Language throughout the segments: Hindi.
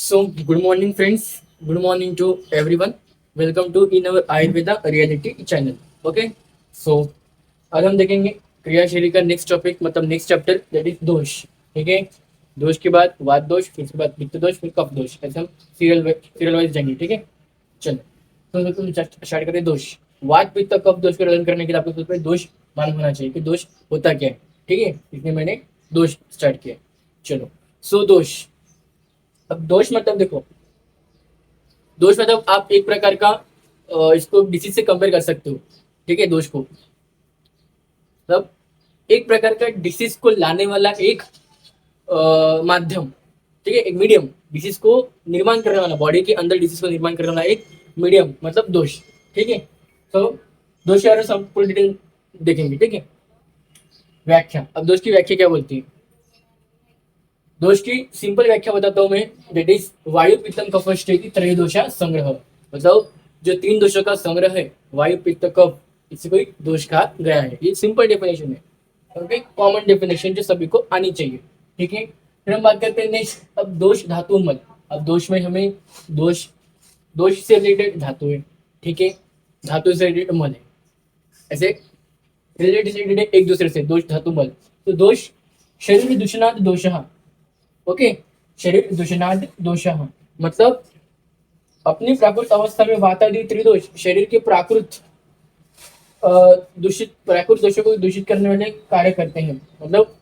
So, good morning, friends. Good morning to everyone. Welcome to in our Ayurveda Reality channel. Okay. So, आज हम देखेंगे क्रियाशैली का नेक्स्ट टॉपिक मतलब नेक्स्ट चैप्टर दैट इज दोष. ठीक है. दोष के बाद वात दोष, फिर उसके बाद पित्त दोष, फिर कफ दोष. ऐसे हम सीरियल वाइज जाएंगे. ठीक है. चलो तो स्टार्ट करते हैं. दोष. वात पित्त कफ दोष को वर्णन करने के लिए आपको सबसे पहले दोष मालूम होना चाहिए कि दोष होता क्या है. ठीक है. इसलिए मैंने दोष स्टार्ट किया. चलो. सो दोष. अब दोष मतलब देखो, दोष मतलब आप एक प्रकार का इसको डिसीज से कंपेयर कर सकते हो. ठीक है. दोष को मतलब एक प्रकार का डिसीज को लाने वाला एक माध्यम. ठीक है. एक मीडियम डिसीज को निर्माण करने वाला, बॉडी के अंदर डिसीज को निर्माण करने वाला एक मीडियम मतलब दोष. ठीक है. तो दोष के बारे में हम पूरी डिटेल देखेंगे. ठीक है. व्याख्या. अब दोष की व्याख्या क्या बोलती है? दोष की सिंपल व्याख्या बताता हूं मैं. दैट इज वायु पित्तम कफ की त्रयोदोषा संग्रह. मतलब जो तीन दोषों का संग्रह है वायु पित्त कफ, इसे कोई दोष कहा गया है. ये सिंपल डेफिनेशन है. ओके. कॉमन डेफिनेशन जो सभी को आनी चाहिए. ठीक है. फिर हम बात करते हैं नेक्स्ट. अब दोष धातु मल. अब दोष में हमें दोष दोष से रिलेटेड धातु है. ठीक है. धातु से रिलेटेड मल है. ऐसे रिलेटेड एक दूसरे से दोष धातु मल. तो दोष शरीर दूषणाद दोष. ओके. शरीर दूषणाद दोष मतलब अपनी प्राकृत अवस्था में वातादि त्रिदोष शरीर के प्राकृत दोषों को दूषित करने वाले कार्य करते हैं. मतलब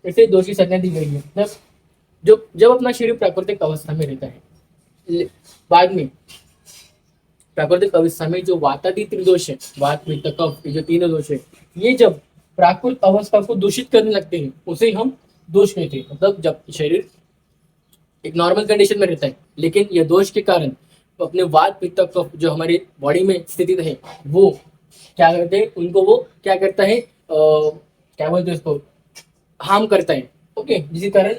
ऐसे दोष की संज्ञा दी गई है. मतलब जो जब अपना शरीर प्राकृतिक अवस्था में रहता है, बाद में प्राकृतिक अवस्था में जो वातादि त्रिदोष है, वात पित्त कफ, ये जो तीनों दोष है, ये जब प्राकृत अवस्था को दूषित करने लगते हैं उसे हम दोष कहते हैं. मतलब जब शरीर एक नॉर्मल कंडीशन में रहता है, लेकिन यह दोष के कारण अपने वात पित्त कफ जो हमारी बॉडी में स्थित है वो क्या करते हैं, उनको वो क्या करता है, क्या बोलते हैं उसको, हार्म करता है. ओके. जिसके कारण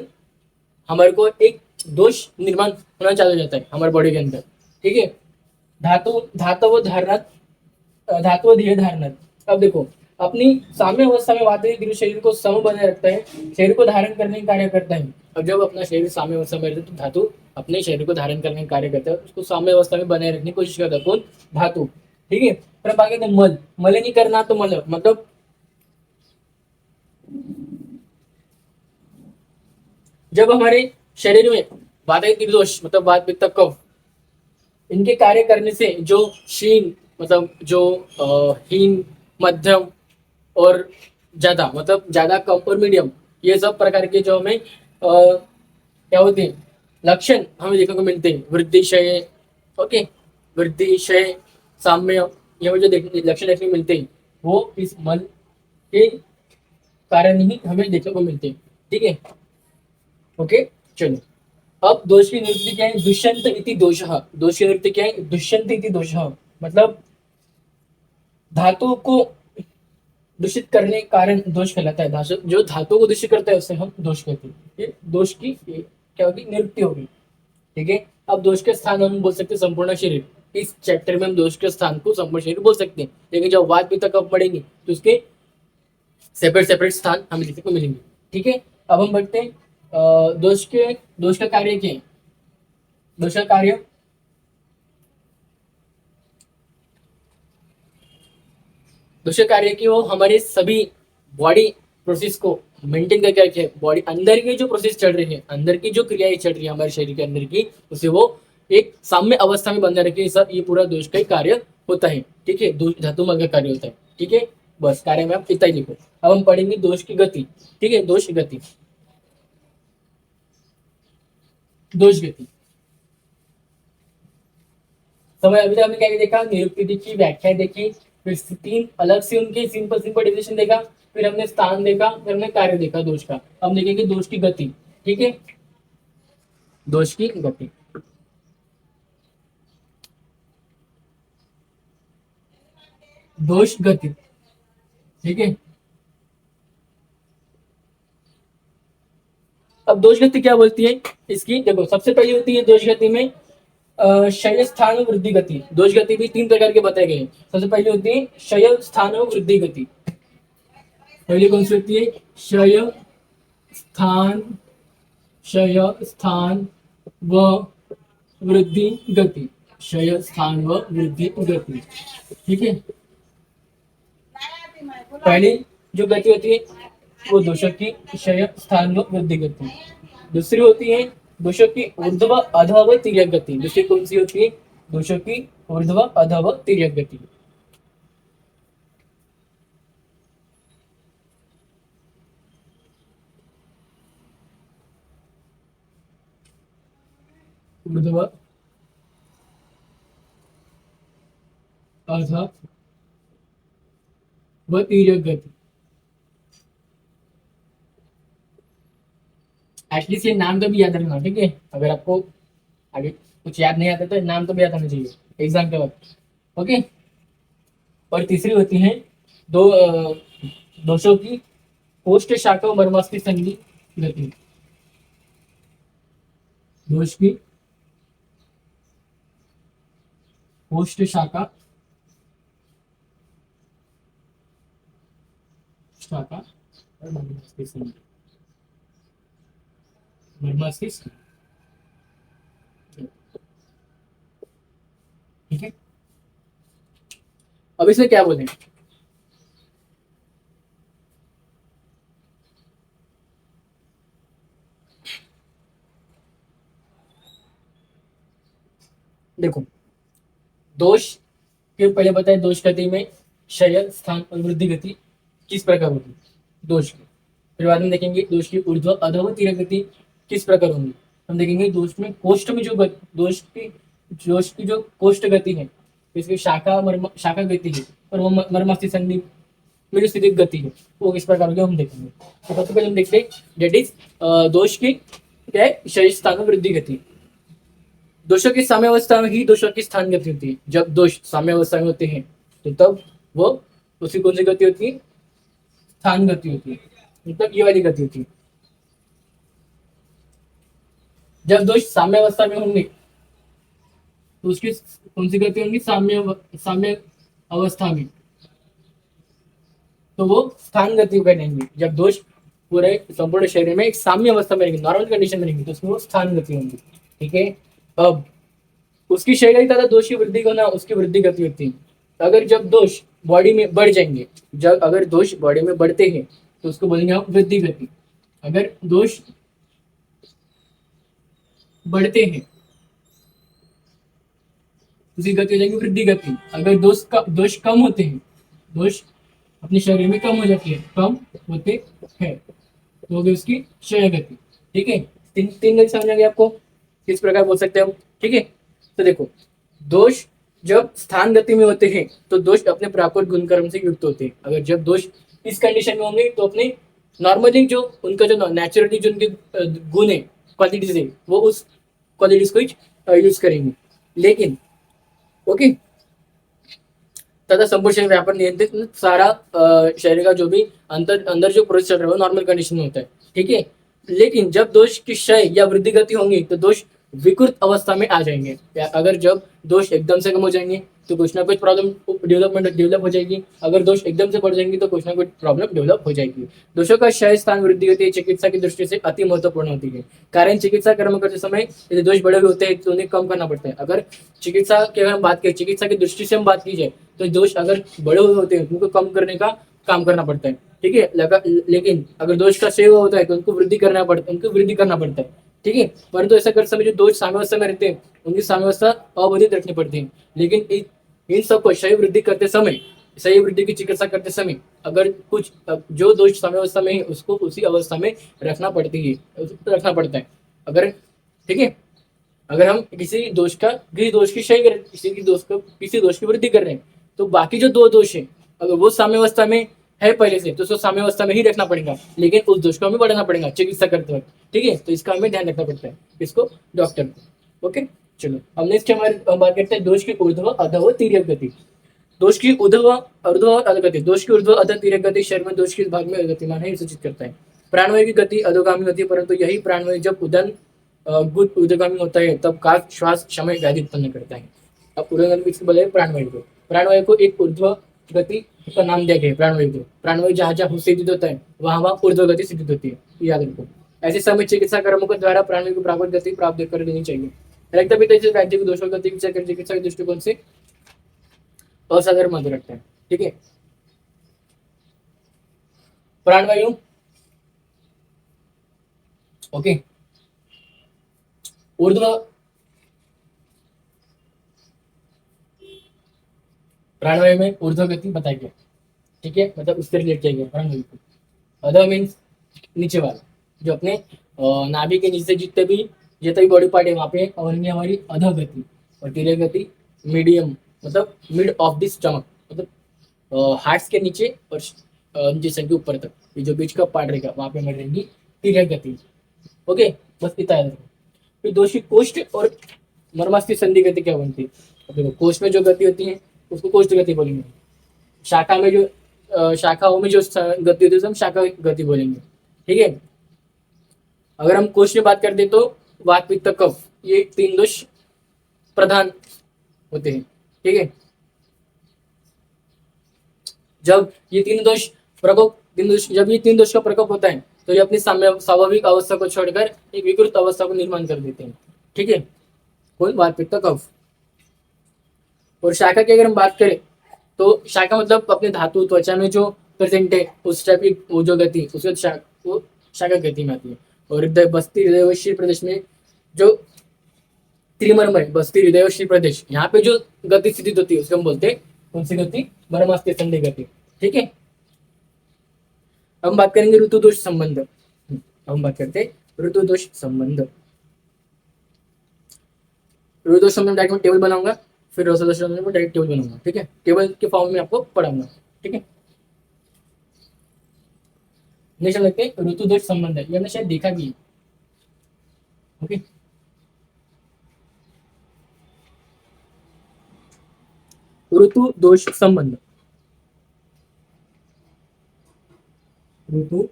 हमारे को एक दोष निर्माण होना चालू हो जाता है हमारे बॉडी के अंदर. ठीक है. धातु धातु ध्येय धारणा. अब देखो, अपनी साम्य अवस्था में वातावरण शरीर को सम बनाए रखता है, शरीर को धारण करने का कार्य करता है. अब जब अपना शरीर साम्य अवस्था में रहता है तो धातु अपने शरीर को धारण करने का कार्य करता है, उसको साम्य अवस्था में बनाए रखने की कोशिश करता है. कौन? धातु. ठीक है. फिर हम आगे मल. मल नहीं करना तो मल मतलब जब हमारे शरीर में वातावरण दोष मतलब वात पित्त कफ इनके कार्य करने से जो क्षीण मतलब जो हीन, मध्यम और ज्यादा मतलब ज्यादा, कम और मीडियम, ये सब प्रकार के जो हमें क्या होते हैं लक्षण हमें देखने को मिलते हैं. वृद्धि क्षय. ओके. वृद्धि क्षय साम्य, ये जो लक्षण देखने को मिलते हैं वो इस मल के कारण ही हमें देखने को मिलते हैं. ठीक है. ओके. चलो. अब दोष की निवृत्ति क्या है? दुष्यंत इति दोष. दोष की निवृत्ति क्या है? दुष्यंत इति दोष. मतलब धातु को दूषित करने के कारण दोष कहलाता है. जो धातु को दूषित करता है उसे हम दोष कहते हैं. ये दोष की क्या होगी? निवृत्ति होगी. ठीक है. अब दोष के स्थान हम बोल सकते हैं संपूर्ण शरीर. इस चैप्टर में हम दोष के स्थान को संपूर्ण शरीर बोल सकते हैं, लेकिन जब वात पित्त कफ पढ़ेंगे तो उसके सेपरेट स्थान हमें देखने को मिलेंगे. ठीक है. अब हम बढ़ते हैं दोष का कार्य क्या है? दोष का कार्य दूसरे कार्य की वो हमारे सभी बॉडी प्रोसेस को मेंटेन करके रखे. बॉडी अंदर की जो प्रोसेस चल रही है, अंदर की जो क्रियाएं चल रही है हमारे शरीर के अंदर की, उसे वो एक साम्य अवस्था में बना रखे. सब ये पूरा दोष का ही कार्य होता है. ठीक है. धातु मल का कार्य होता है. ठीक है. बस कार्य में आप इतना ही लिखो. अब हम पढ़ेंगे दोष की गति. ठीक है. दोष गति. दोष गति समय अभी तक हमने क्या देखा? निरुक्ति देखी, व्याख्या देखी, फिर तीन अलग से उनके सिंपल डेफिनेशन देखा, फिर हमने स्थान देखा, फिर हमने कार्य देखा दोष का. हम देखेंगे दोष की गति. ठीक है. दोष की गति. दोष गति. ठीक है. अब दोष गति क्या बोलती है इसकी? देखो, सबसे पहली होती है दोष गति में क्षय स्थान वृद्धि गति. दोष गति भी तीन प्रकार के बताए गए हैं. सबसे पहले होती है क्षय स्थान वृद्धि गति. पहली कौन सी होती है? क्षय स्थान व वृद्धि गति, क्षय स्थान व वृद्धि गति। ठीक है, पहली जो गति होती है वो दोषक की क्षय स्थान व वृद्धि गति। दूसरी होती है दोषक की ऊर्ध्व अधः व तिर्यक गति। दूसरी कौन सी होती है? दोषक की ऊर्ध्व अधः व तिर्यक गति। ऊर्ध्व अधः व तिर्यक गति। एटलीस्ट ये नाम तो भी याद रखना, ठीक है? अगर आपको आगे कुछ याद नहीं आता तो नाम तो भी याद आना चाहिए एग्जाम के वक्त। ओके, और तीसरी होती है दोषों की पोस्ट शाखा और मर्मास की संधि गति। दोष की पोस्ट शाखा शाखा और मर्मास की संधि, मर्मास की संधि। ठीक है, अब इसमें क्या बोले? देखो, दोष के पहले बताए दोष गति में क्षय स्थान और वृद्धि गति किस प्रकार होगी दोष की। फिर बाद में देखेंगे दोष की ऊर्ध्व अधः व तिर्यक गति किस प्रकार होगी। हम देखेंगे दोष में कोष्ठ में जो दोष की जो कोष्ठ गति है, इसकी शाखा गति है और वो मर्मास्थि संधि में जो स्थितिक गति है वो किस प्रकार होगी हम देखेंगे। तो सबसे पहले हम देखते हैं डेट इज दोष की क्या है? क्षय स्थान और वृद्धि गति। दोषों की साम्यावस्था में ही दोषों की स्थान गति होती है। जब दोष साम्यावस्था में होते हैं तो तब वो उसकी कौन सी गति होती है? स्थान गति होती है, मतलब ये वाली गति होती है। जब दोष साम्यावस्था में होंगे तो उसकी कौन सी गति होंगी? साम्य अवस्था में, तो वो स्थान गति कहेंगे। जब दोष पूरे संपूर्ण शरीर में एक साम्य अवस्था में रहेंगे, नॉर्मल कंडीशन में रहेंगे, तो उसमें वो स्थान गति होंगी। ठीक है, अब उसकी क्षय तथा दोष की वृद्धि होना उसकी वृद्धि गति होती है। अगर जब दोष बॉडी में बढ़ जाएंगे, जब अगर दोष बॉडी में बढ़ते हैं तो उसको बोलेंगे हम वृद्धि गति। अगर दोष बढ़ते हैं उसकी गति हो जाएगी वृद्धि गति। अगर दोष कम होते हैं, दोष अपने शरीर में कम हो जाती है, कम होते हैं तो होगी उसकी क्षय गति। ठीक है, तीन गति समझ आ गई आपको किस प्रकार बोल सकते हैं हम। ठीक है, तो देखो, दोष जब स्थान गति में होते हैं तो दोष अपने प्राकृत गुणकर्म से युक्त होते हैं। अगर जब दोष इस कंडीशन में होंगे तो अपने नॉर्मली जो उनका जो नेचुरली जो उनके गुण है, क्वालिटीज है, वो उस क्वालिटीज को यूज करेंगे। लेकिन ओके, तथा संपूर्ण शरीर व्यापार नियंत्रित सारा शरीर का जो भी अंदर जो प्रोसेस चल रहा है वो नॉर्मल कंडीशन में होता है। ठीक है, लेकिन जब दोष की क्षय या वृद्धि गति होंगी तो दोष विकृत अवस्था में आ जाएंगे। अगर जब दोष एकदम से कम हो जाएंगे तो कुछ ना कुछ प्रॉब्लम डेवलप हो जाएगी। अगर दोष एकदम से बढ़ जाएंगी तो कुछ ना कुछ प्रॉब्लम डेवलप हो जाएगी। दोषों का क्षय स्थान वृद्धि गति है चिकित्सा की दृष्टि से अति महत्वपूर्ण होती है। कारण चिकित्सा कर्म करते समय यदि दोष बड़े हुए होते हैं तो उन्हें कम करना पड़ता है। अगर चिकित्सा की अगर हम बात करें, चिकित्सा की दृष्टि से हम बात की जाए तो दोष अगर बड़े हुए होते हैं उनको कम करने का काम करना पड़ता है। ठीक है, लेकिन अगर दोष का क्षय हुआ होता है तो उनको वृद्धि करना पड़ता है। ठीक है, परंतु ऐसा करते समय जो दोष साम्यावस्था में रहते हैं उनकी साम्यावस्था अवधित रखनी पड़ती है। लेकिन इन सबको क्षय वृद्धि करते समय, सही वृद्धि की चिकित्सा करते समय अगर कुछ जो दोष साम्यावस्था में है उसको उसी अवस्था में रखना पड़ता है। अगर ठीक है, अगर हम किसी दोष की क्षय कर, किसी दोष की वृद्धि कर रहे हैं तो बाकी जो दो दोष है अगर वो साम्यावस्था में है पहले से तो उसको साम्यावस्था में ही रखना पड़ेगा, लेकिन उस दोष को हमें बढ़ाना पड़ेगा चिकित्सा करते वक्त। ठीक है, तो इसका हमें ध्यान रखना पड़ता है, इसको डॉक्टर को। ओके, चलो अब नेक्स्ट हमारे बात करते हैं दोष की ऊर्ध्व अधः व तिर्यक गति। दोष की ऊर्ध्व अधः गति, दोष की ऊर्ध्व अधः तिर्यक गति शरीर में दोष किस भाग में गतिमान है सूचित करता है। प्राणवायु की गति अधोगामी होती है, परंतु यही प्राणवायु जब ऊर्ध्वगामी होता है तब का श्वास समय व्याधि उत्पन्न करता है। अब ऊर्ध्वगामी किसको बोले? प्राणवायु को एक ऊर्ध्व गति का नाम दिया गया है। प्राणवायु जहाँ जहाँ सिद्धित होता है वहां वहां ऊर्ध्व गति सिद्धित होती है, याद रखो। ऐसे समय चिकित्सा कर्मों के द्वारा प्राणवायु को प्राकृत गति प्राप्त कर लेनी चाहिए। रक्तपित्ताची राज्य दोषों गति विचार कर चिकित्सा के दृष्टिकोण से असाधारण माध्यम रखता है। ठीक है, प्राणवायु, ओके, ऊर्ध्व प्राणवायु में ऊर्ध्व गति बताया गया। ठीक है, मतलब उससे रिलेट किया गया प्राणवायु को। अधर मीन्स नीचे वाला, जो अपने नाभि के नीचे जितने भी बॉडी पार्ट है वहां पे, और इनमें हमारी अधर गति और तिर्य गति मीडियम, मतलब मिड ऑफ द स्टमक, मतलब हार्ट्स के नीचे और नीचे के ऊपर तक ये जो बीच का पार्ट रहेगा वहां पे हमारी रहेगी तिर्य गति। ओके, बस इतना याद रखो। फिर दोषी कोष्ठ और मर्मास्थि संधि गति क्या बनती है? अब देखो, कोष्ठ में जो गति होती है उसको कोष्ठ गति बोलेंगे। शाखा में जो शाखाओं में जो गति होती है हम शाखा गति बोलेंगे। ठीक है, अगर हम कोष्ठ में बात करते तो वात पित्त कफ, ये 3 दोष प्रधान होते हैं। ठीक है, जब ये 3 दोष प्रकोप, जब ये 3 दोष का प्रकोप होता है तो ये अपनी स्वाभाविक अवस्था को छोड़कर एक विकृत अवस्था को निर्माण कर देते हैं। ठीक है, कौन? वात पित्त कफ। और शाखा की अगर हम बात करें तो शाखा मतलब अपने धातु त्वचा में जो प्रेजेंट है उस टाइप की वो जो गति वो शाखा गति में आती है। और बस्ती हृदय व शीर प्रदेश में जो त्रिमर्मय बस्ती हृदय व शीर प्रदेश, यहाँ पे जो गति स्थिति होती है उसको हम बोलते हैं कौन सी गति? मर्मास्थि संधि गति। ठीक है, अब हम बात करेंगे ऋतु दोष संबंध। अब हम बात करते हैं ऋतु दोष संबंध। ऋतु दोष संबंध डायरेक्ट टेबल बनाऊंगा, फिर रसों दोष संबंध में डायरेक्ट टेबल बनाऊंगा। ठीक है, टेबल के फॉर्म में आपको पढ़ाऊंगा। ठीक है, नेक्स्ट लगते हैं ऋतु दोष संबंध है, ये हमने शायद देखा भी है। ओके, ऋतु दोष संबंध, ऋतु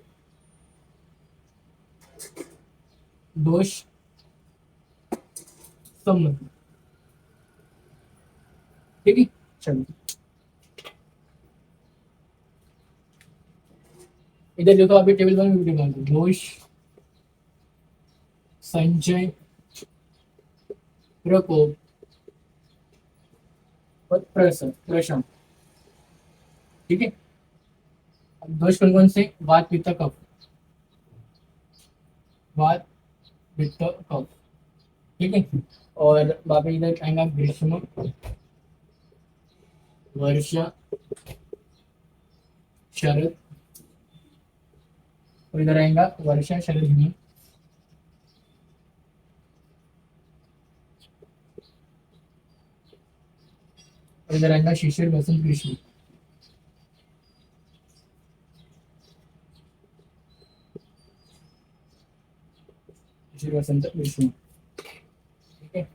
दोष संबंध। ठीक है, चलो इधर देखो, अभी टेबल में वीडियो बना दो। दोष, संचय, प्रकोप और प्रशम। ठीक है, दोष कौन कौन से? वात पित्त कफ, वात पित्त कफ। ठीक है, और बाबा इधर आएगा ग्रीष्म, वर्षा, शरद, और इधर आएगा वर्षा, शरद, हिमंत। और इधर आएगा शिशिर, बसंत, ग्रीष्म। शिशिर, बसंत, ग्रीष्म। ठीक है,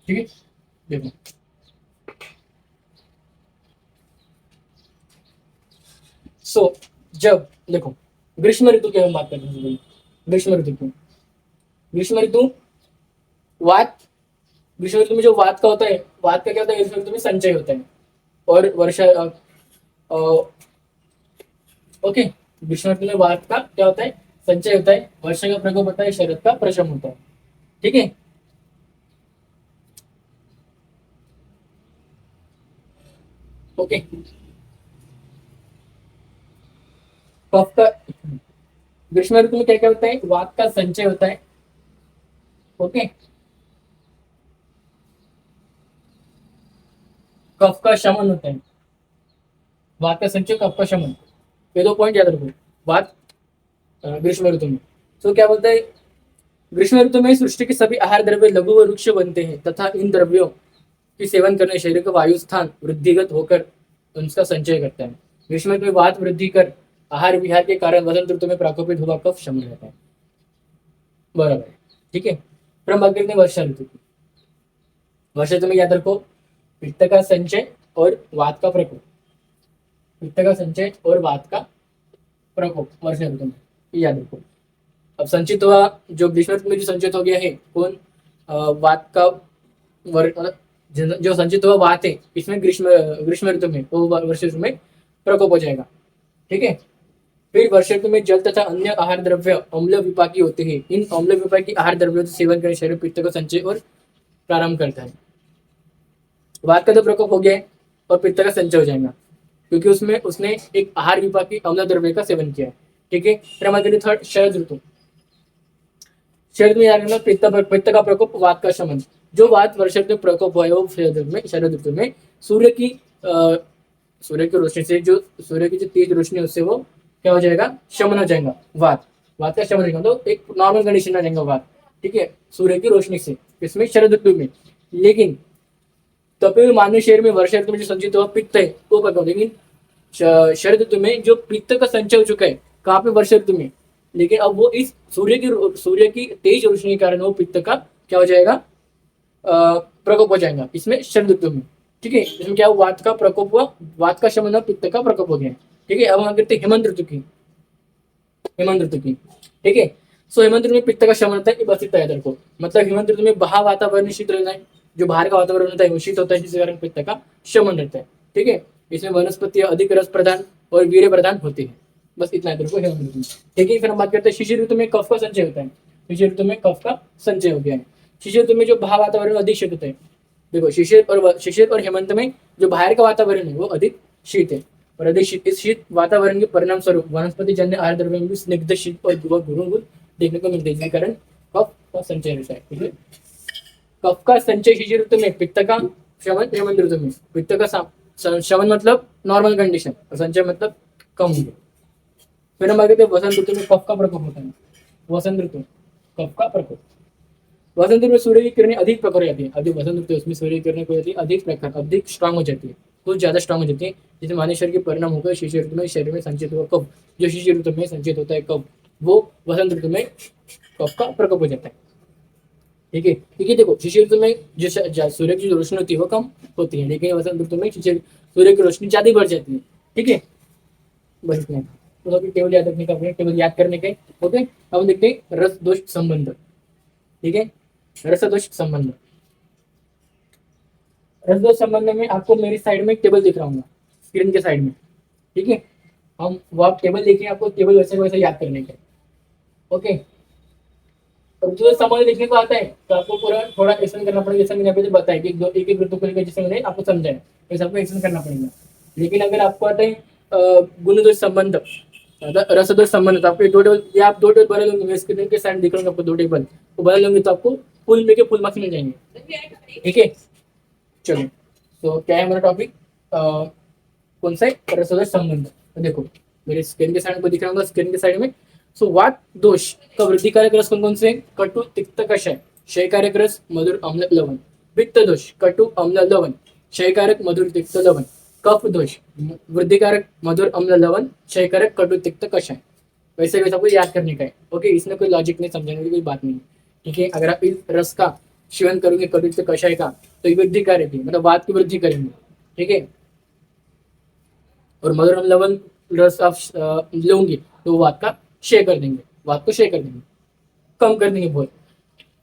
ठीक है, देखो जब देखो ग्रीष्म ऋतु की हम बात करते हैं। ग्रीष्म ऋतु की, ग्रीष्म ऋतु वात, ग्रीष्म ऋतु में जो वात का होता है, वात का क्या होता है? ग्रीष्म ऋतु में संचय होता है। और वर्षा ओके, ग्रीष्म ऋतु में वात का क्या होता है? संचय होता है। वर्षा का प्रकोप होता है, शरद का प्रशम होता है। ठीक है, ओके, कफ का, ग्रीष्म ऋतु में क्या क्या होता है? वात का संचय होता है। ओके, कफ का शमन होता है। वात का संचय, कफ का शमन, ये 2 पॉइंट याद रखो। वात ग्रीष्म ऋतु में तो क्या बोलता है? ग्रीष्म ऋतु में सृष्टि के सभी आहार द्रव्य लघु व वृक्ष बनते हैं तथा इन द्रव्यों की सेवन करने शरीर का वायु स्थान वृद्धिगत होकर उनका संचय करता है। ग्रीष्म ऋतु में वात वृद्धि कर आहार विहार के कारण वसंत ऋतु में प्राकोपित हुआ कफ शमन रहता है। बराबर है। ठीक है, फिर हम बात करते हैं वर्षा ऋतु की। वर्षा ऋतु में याद रखो पित्त का संचय और वात का प्रकोप, पित्त का संचय और वात का प्रकोप वर्षा ऋतु में, याद रखो। अब संचित हुआ जो ग्रीष्म ऋतु में जो संचित हो गया है कौन? वात का मतलब जो संचित हुआ वात है इसमें ग्रीष्म ग्रीष्म ऋतु में वो वर्षा ऋतु में प्रकोप हो जाएगा। ठीक है। फिर वर्षा ऋतु में जल तथा अन्य आहार द्रव्य अम्ल विपाकी होते हैं। इन अम्ल विपाकी आहार द्रव्यों से सेवन करने शरीर पित्त का संचय और प्रारंभ करता है। वात का तो प्रकोप हो गया है और पित्त का संचय हो जाएगा क्योंकि उसमें उसने एक आहार विपाकी अम्ल द्रव्य का सेवन किया है। ठीक है। फिर हमारे थर्ड शरद ऋतु। शरद में याद रखना पित्त का प्रकोप वात का शमन। जो वात वर्षा ऋतु में प्रकोप हुआ है वो शरद ऋतु में सूर्य की सूर्य की रोशनी से जो सूर्य की जो तेज रोशनी है उससे वो क्या हो जाएगा, शमन हो जाएगा। वात वात का शमन होगा तो एक नॉर्मल कंडीशन में जाएगा वात। ठीक है। सूर्य की रोशनी से इसमें शरद ऋतु में। लेकिन तपेल मानव शरीर में वर्षा ऋतु में जो संचित हुआ पित्त है वो प्रकोप। लेकिन शरद ऋतु में जो पित्त का संचय हो चुका है कहाँ पे, वर्षा ऋतु में। लेकिन अब वो इस सूर्य की तेज रोशनी के कारण वो पित्त का क्या हो जाएगा, प्रकोप हो जाएगा इसमें शरद ऋतु में। ठीक है। इसमें क्या हुआ, वात का प्रकोप हुआ, वात का शमन हुआ, पित्त का प्रकोप हो गया। ठीक है। अब हम करते हैं हेमंत ऋतु की। हेमंत ऋतु की। ठीक है। सो हेमंत ऋतु में पित्त का शमन होता है, बस इतना याद रखो। मतलब हेमंत ऋतु में बाहर वातावरण शीत रहता है, जो बाहर का वातावरण होता है वो शीत होता है, जिसके कारण पित्त का शमन रहता है। ठीक है। इसमें वनस्पतियां अधिक रस प्रदान और वीर्य प्रदान होती है। बस इतना याद रखो हेमंत ऋतु में। ठीक है। फिर हम बात करते हैं शिशिर ऋतु में कफ का संचय होता है। शिशिर ऋतु में कफ का संचय हो गया है। शिशिर ऋतु में जो बाहर वातावरण अधिक शीत होता है। देखो शिशिर और हेमंत में जो बाहर का वातावरण है वो अधिक शीत है और अधिक शीत, इस शीत वातावरण के परिणाम स्वरूप वनस्पति जन्य आहार द्रव्य में भी स्निग्ध शीत और गुरुगुल देखने को मिलते हैं, जिसके कारण कफ का संचय रहता है। ठीक है। कफ का संचय शिशिर ऋतु में, पित्त का शमन हेमंत ऋतु में। पित्त का शमन मतलब नॉर्मल कंडीशन और संचय मतलब कम हो। फिर हम आगे वसंत ऋतु में कफ का प्रकोप होता है। वसंत ऋतु कफ का प्रकोप। वसंत ऋतु में सूर्य की किरणें अधिक प्रखर हो जाती है। अधिक वसंत ऋतु उसमें सूर्य की किरणें को जाती है अधिक प्रखर, अधिक स्ट्रांग हो जाती है, कुछ ज्यादा स्ट्रांग हो जाती है, जिससे मानव शरीर के परिणाम होकर शिशिर ऋतु में शरीर में संचित हुआ कफ, जो शिशिर ऋतु में संचित होता है कफ, वो वसंत ऋतु में कफ का प्रकोप हो जाता है। ठीक है। क्योंकि देखो शिशिर ऋतु में जो सूर्य की जो रोशनी होती है वो कम होती है, लेकिन वसंत ऋतु में सूर्य की रोशनी ज्यादा बढ़ जाती है। ठीक है। बस इतना। तो अभी टेबल याद रखने का, टेबल याद करने के। ओके। अब हम देखते हैं रस दोष संबंध। ठीक है। रस दोष संबंध। रस दोष संबंध में आपको मेरी साइड में एक टेबल दिख रहा हूँ, स्क्रीन के साइड में। ठीक है। हम वो आप टेबल देखिए, आपको टेबल वैसे वैसे याद करने के। ओके। और जो संबंध लिखने को आता है तो आपको पूरा थोड़ा एक्शन करना पड़ेगा, जैसे मैंने यहाँ पे जो बताया कि एक एक ऋतु को लेकर जैसे मैंने आपको समझाया वैसे आपको एक्शन करना पड़ेगा। लेकिन अगर आपको आता है गुण दोष संबंध, रस दोष संबंध, तो आपको दो टेबल या आप दो टेबल बना लोगे, स्क्रीन के साइड दिख रहा आपको दो टेबल, वो बना लोगे तो आपको फुल में के फुल मार्क्स मिल जाएंगे। ठीक है। चलो, तो क्या है हमारा टॉपिक, कौन सा है, रसोदोष संबंध। तो देखो मेरे स्क्रीन के साइड को दिख रहा होगा, स्क्रीन के साइड में। सो वात दोष का वृद्धिकारक रस कौन कौन से, कटु तिक्त कषाय, क्षयकारक रस मधुर अम्ल लवण। पित्त दोष कटु अम्ल लवण, क्षयकारक मधुर तिक्त लवण। कफ दोष वृद्धिकारक मधुर अम्ल लवण, क्षयकारक कटु तिक्त कषाय। वैसे वैसे आपको याद करने का है। ओके। इसमें कोई लॉजिक नहीं, समझने की कोई बात नहीं। ठीक है। अगर आप इस रस का सेवन करोगे कटु तिक्त कषाय का तो ये वृद्धिकारक है, मतलब वात की वृद्धि करेंगे। ठीक है। और मधुर लवण रस आप लोगे तो वात का क्षय कर देंगे, वात को क्षय कर देंगे, कम कर देंगे बहुत।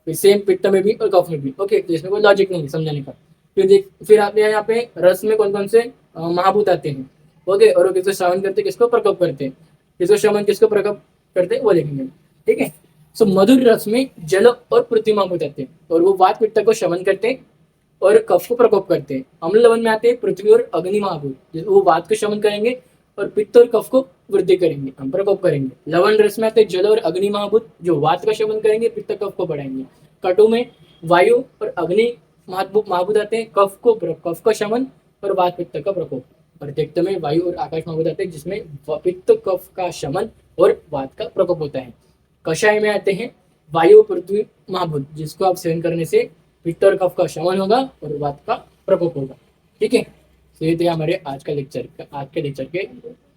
फिर सेम पित्त में भी और कफ में भी। ओके। तो इसमें कोई लॉजिक नहीं समझाने का। फिर आते हैं यहाँ पे रस में कौन कौन से महाभूत आते हैं। ओके। और वो किसको श्रवण करते, किसको प्रकोप करते हैं, किसको श्रवण किसको प्रकोप करते हैं वो देखेंगे। ठीक है। सो मधुर रस में जल और पृथ्वी महाभूत आते हैं और वो वात पित्त को शमन करते हैं और कफ को प्रकोप करते हैं। अम्ल लवण में आते हैं पृथ्वी और अग्नि महाभूत, वो वात को शमन करेंगे और पित्त और कफ को वृद्धि करेंगे, हम प्रकोप करेंगे। लवण रस में आते हैं जल और अग्नि महाभूत, जो वात का शमन करेंगे, पित्त कफ को बढ़ाएंगे। कटु में वायु और अग्नि महाभूत आते हैं, कफ का शमन और वात पित्त का प्रकोप। और तिक्त में वायु और आकाश महाभूत आते हैं, जिसमें पित्त कफ का शमन और वात का प्रकोप होता है। कषाय में आते हैं वायु पृथ्वी महाभूत, जिसको आप सेवन करने से पित्त और कफ का शमन होगा और वात का प्रकोप होगा। ठीक है। तो ये थे हमारे आज के लेक्चर के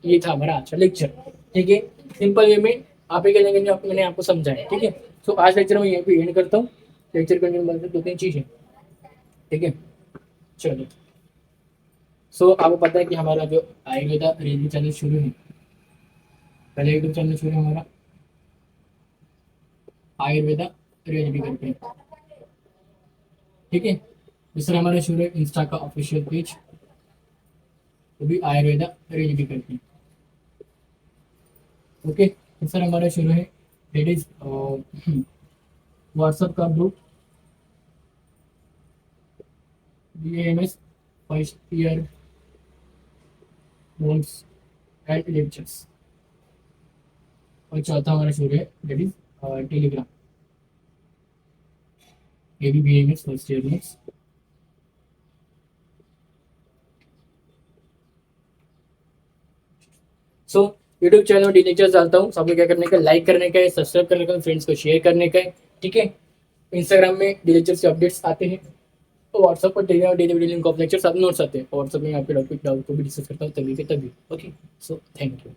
ये था हमारा आज का लेक्चर। ठीक है। सिंपल वे में आप ही कहेंगे जो मैंने आपको समझाया। ठीक है। तो आज लेक्चर में यहीं पे एंड करता हूँ। लेक्चर कंटिन्यू करते दो तीन चीजें। ठीक है। चलो। सो आपको पता है कि हमारा जो आयुर्वेदा रेडियो चैनल शुरू है, पहले यूट्यूब चैनल शुरू है हमारा आयुर्वेदा रेडियो करके। ठीक है। दूसरा हमारा शुरू है इंस्टा का ऑफिशियल पेज, वो भी आयुर्वेदा रियलिटी करके। ओके, तीसरा हमारा शुरू है डेट इज व्हाट्सएप का group BAMS first year notes and lectures. और चौथा हमारा शुरू है that is Telegram ABBMS first year notes. So YouTube channel डी लेक्चर्स डालता हूँ, सबको क्या करने का, लाइक करने का है, सब्सक्राइब करने का, फ्रेंड्स को शेयर करने का है, ठीक है। इंस्टाग्राम में डी लेक्चर्स के अपडेट्स आते हैं, तो व्हाट्सएप पर Telegram daily video link of lectures साथ नोट्स आते हैं, व्हाट्सएप में आपके टॉपिक डाउट को भी डिस्कस करता हूँ तभी के तभी। Okay, so thank you.